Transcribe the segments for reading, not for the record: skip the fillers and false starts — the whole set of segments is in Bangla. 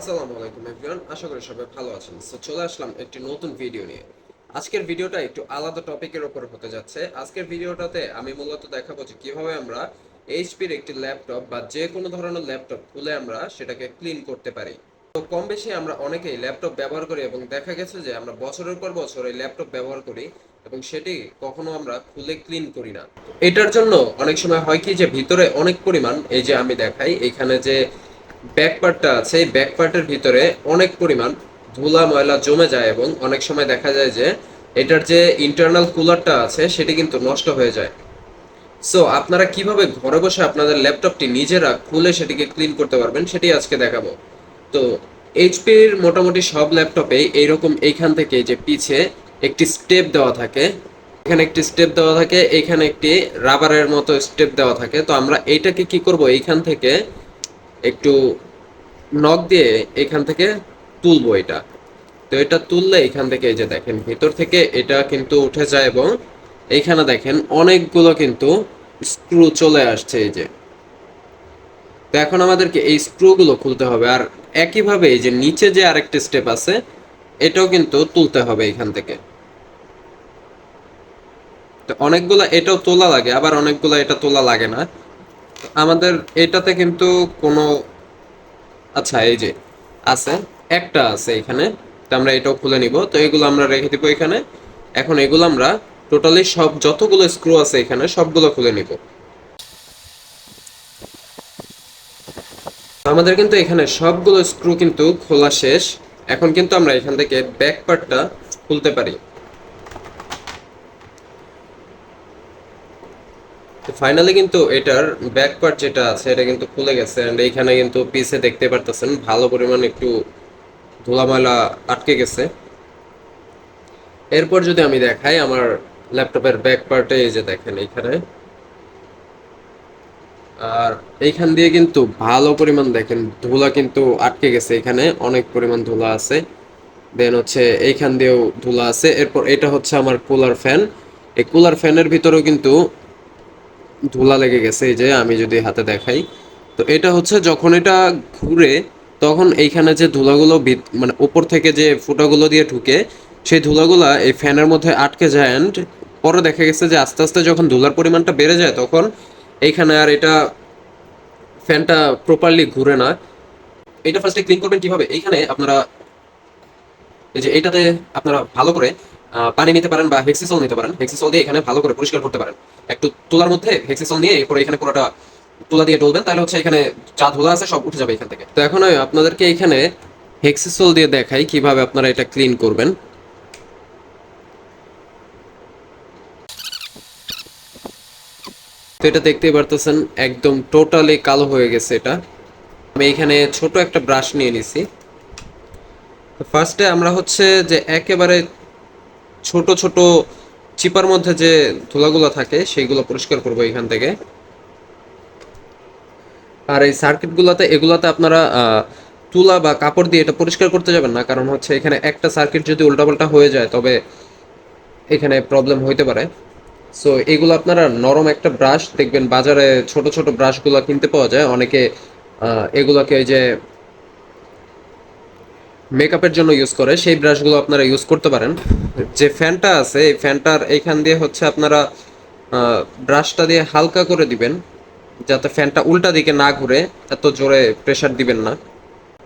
আসসালামু আলাইকুম এভরিওয়ান, আশা করি সবাই ভালো আছেন। সো চলে আসলাম একটি নতুন ভিডিও নিয়ে। আজকের ভিডিওটা একটু আলাদা টপিকের উপর হতে যাচ্ছে। আজকের ভিডিওটাতে আমি মূলত দেখাবো যে কিভাবে আমরা এইচপির একটি ল্যাপটপ বা যে কোনো ধরনের ল্যাপটপ খুলে আমরা সেটাকে ক্লিন করতে পারি। তো কম বেশি আমরা অনেকেই ল্যাপটপ ব্যবহার করি এবং দেখা গেছে যে আমরা বছরের পর বছর এই ল্যাপটপ ব্যবহার করি এবং সেটি কখনো আমরা খুলে ক্লিন করি না। এটার জন্য অনেক সময় হয় কি যে ভিতরে অনেক পরিমাণ, এই যে আমি দেখাই এখানে যে ব্যাক পার্টটা আছে, এই ব্যাক পার্টের ভিতরে অনেক পরিমাণ ধুলা ময়লা জমে যায় এবং অনেক সময় দেখা যায় যে এটার যে ইন্টারনাল কুলারটা আছে সেটি কিন্তু নষ্ট হয়ে যায়। সো আপনারা কিভাবে ঘরে বসে আপনাদের ল্যাপটপটি নিজেরা খুলে সেটিকে ক্লিন করতে পারবেন সেটি আজকে দেখাবো। তো এইচপির মোটামুটি সব ল্যাপটপে এইরকম এইখান থেকে যে পিছে একটি স্টেপ দেওয়া থাকে, এখানে একটি স্টেপ দেওয়া থাকে, এখানে একটি রাবারের মতো স্টেপ দেওয়া থাকে। তো আমরা এইটাকে কি করব, এইখান থেকে একটু নখ দিয়ে এখান থেকে তুলবো এটা। তো এটা তুললে এখান থেকে এই যে দেখেন ভিতর থেকে এটা কিন্তু উঠে যায় এবং এইখানে দেখেন অনেকগুলো কিন্তু স্ক্রু চলে আসছে এই যে। তো এখন আমাদেরকে এই স্ক্রুগুলো খুলতে হবে, আর একইভাবে এই যে নিচে যে আরেকটা স্টেপ আছে এটাও কিন্তু তুলতে হবে এখান থেকে। তো অনেকগুলা এটাও তোলা লাগে, আবার অনেকগুলা এটা তোলা লাগে না। আমাদের এটাতে কিন্তু কোনো, আচ্ছা এই যে আছে, একটা আছে এখানে। তো আমরা এটাও খুলে নিব, তো এগুলো আমরা রেখে দিব এখানে। এখন এগুলো আমরা টোটালি সব যতগুলো স্ক্রু আছে এখানে সবগুলো খুলে নিব। আমাদের কিন্তু এখানে সবগুলো স্ক্রু কিন্তু খোলা শেষ। এখন কিন্তু আমরা এখান থেকে ব্যাক পার্টটা খুলতে পারি। তো ফাইনালি কিন্তু এটার ব্যাক পার্ট যেটা আছে এটা কিন্তু খুলে গেছে, এন্ড এইখানে কিন্তু পিছে দেখতে পারতেছেন ভালো পরিমাণ একটু ধুলা ময়লা আটকে গেছে। এরপর যদি আমি দেখাই আমার ল্যাপটপের ব্যাক পার্টে, এই যে দেখেন এইখানে, আর এইখান দিয়ে কিন্তু ভালো পরিমাণ দেখেন ধুলা কিন্তু আটকে গেছে, এখানে অনেক পরিমাণ ধুলা আছে। দেন হচ্ছে এইখান দিয়েও ধুলা আছে। এরপর এটা হচ্ছে আমার কুলার ফ্যান, এই কুলার ফ্যানের ভিতরেও কিন্তু ধুলা লেগে গেছে, এই যে আমি যদি হাতে দেখাই। তো এটা হচ্ছে যখন এটা ঘুরে তখন এইখানে যে ধুলাগুলো মানে উপর থেকে যে ফুটাগুলো দিয়ে ঢুকে সেই ধুলাগুলা এই ফ্যানের মধ্যে আটকে যায়, অ্যান্ড পরে দেখা গেছে যে আস্তে আস্তে যখন ধুলার পরিমাণটা বেড়ে যায় তখন এইখানে আর এটা ফ্যানটা প্রপারলি ঘুরে না। এটা ফার্স্টে ক্লিন করবেন কিভাবে, এইখানে আপনারা এই যে এইটাতে আপনারা ভালো করে পানি নিতে পারেন বা হেক্সিসল নিতে পারেন। হেক্সিসল দিয়ে এখানে ভালো করে পরিষ্কার করতে পারেন। একটু তুলার মধ্যে হেক্সিসল নিয়ে এরপরে এখানে পুরোটা তুলা দিয়ে ডলবেন, তাহলে হচ্ছে এখানে যা ধুলা আছে সব উঠে যাবে এখান থেকে। তো এখন আমি আপনাদেরকে এখানে হেক্সিসল দিয়ে দেখাই কিভাবে আপনারা এটা ক্লিন করবেন। তো এটা দেখতেই পারতেছেন একদম টোটালি কালো হয়ে গেছে এটা। আমি এখানে ছোট একটা ব্রাশ নিয়ে নিছি। ফার্স্টে আমরা হচ্ছে যে একেবারে ছোট ছোট চিপার মধ্যে যে ধুলাগুলো থাকে সেইগুলো পরিষ্কার করবো এখান থেকে। আর এই সার্কিটগুলোতে এগুলাতে আপনারা তুলা বা কাপড় দিয়ে এটা পরিষ্কার করতে যাবেন না, কারণ হচ্ছে এখানে একটা সার্কিট যদি উল্টাপাল্টা হয়ে যায় তবে এখানে প্রবলেম হইতে পারে। সো এগুলো আপনারা নরম একটা ব্রাশ দেখবেন বাজারে, ছোট ছোট ব্রাশগুলো কিনতে পাওয়া যায় অনেকে, এগুলোকে ওই যে মেকআপের জন্য ইউজ করে সেই ব্রাশগুলো আপনারা ইউজ করতে পারেন। যে ফ্যানটা আছে এই ফ্যানটার এইখান দিয়ে হচ্ছে আপনারা ব্রাশটা দিয়ে হালকা করে দিবেন যাতে ফ্যানটা উল্টা দিকে না ঘুরে, এত জোরে প্রেসার দিবেন না।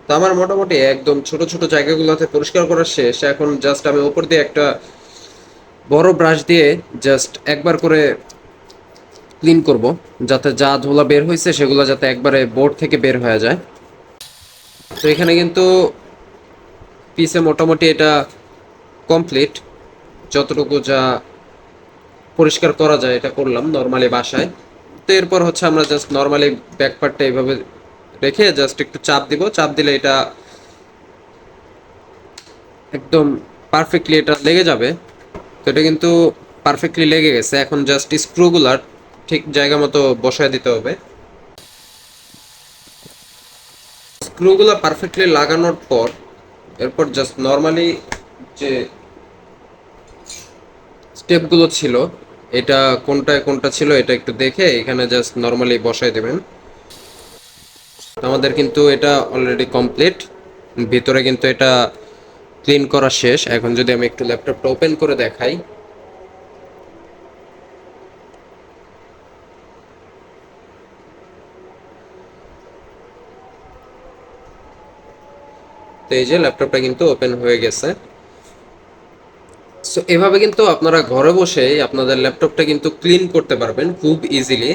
তো আমার মোটামুটি একদম ছোট ছোট জায়গাগুলোতে পরিষ্কার করা শেষ। এখন জাস্ট আমি উপর দিয়ে একটা বড় ব্রাশ দিয়ে জাস্ট একবার করে ক্লিন করব, যাতে যা ধুলা বের হয়েছে সেগুলো যাতে একবারে বোর্ড থেকে বের হয়ে যায়। তো এখানে কিন্তু পিসে মোটামুটি এটা কমপ্লিট, যতটুকু যা পরিষ্কার করা যায় এটা করলাম নর্মালি বাসায়। তো এরপর হচ্ছে আমরা জাস্ট নর্মালি ব্যাক পার্টটা এইভাবে রেখে জাস্ট একটু চাপ দিব, চাপ দিলে এটা একদম পারফেক্টলি এটা লেগে যাবে। তো এটা কিন্তু পারফেক্টলি লেগে গেছে। এখন জাস্ট স্ক্রুগুলার ঠিক জায়গা মতো বসায় দিতে হবে। স্ক্রুগুলো পারফেক্টলি লাগানোর পর এরপর জাস্ট নর্মালি যে স্টেপগুলো ছিল এটা কোনটায় কোনটা ছিল এটা একটু দেখে এখানে জাস্ট নর্মালি বসাই দেবেন। আমাদের কিন্তু এটা অলরেডি কমপ্লিট। ভিতরে কিন্তু এটা ক্লিন করা শেষ। এখন যদি আমি একটু ল্যাপটপটা ওপেন করে দেখাই, তো এই যে ল্যাপটপটা কিন্তু ওপেন হয়ে গেছে। সো এভাবে কিন্তু আপনারা ঘরে বসেই আপনাদের ল্যাপটপটা কিন্তু ক্লিন করতে পারবেন খুব ইজিলি।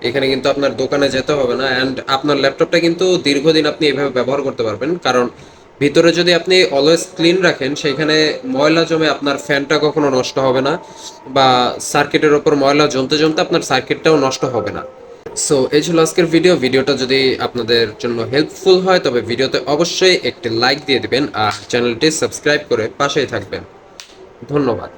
এখানে কিন্তু আপনার দোকানে যেতে হবে না, অ্যান্ড আপনার ল্যাপটপটা কিন্তু দীর্ঘদিন আপনি এভাবে ব্যবহার করতে পারবেন। কারণ ভিতরে যদি আপনি অলওয়েজ ক্লিন রাখেন, সেখানে ময়লা জমে আপনার ফ্যানটা কখনো নষ্ট হবে না, বা সার্কিটের ওপর ময়লা জমতে জমতে আপনার সার্কিটটাও নষ্ট হবে না। সো এই ছিল আজকের ভিডিওটা যদি আপনাদের জন্য হেল্পফুল হয় তবে ভিডিওতে অবশ্যই একটি লাইক দিয়ে দিবেন আর চ্যানেলটি সাবস্ক্রাইব করে পাশেই থাকবেন। ধন্যবাদ।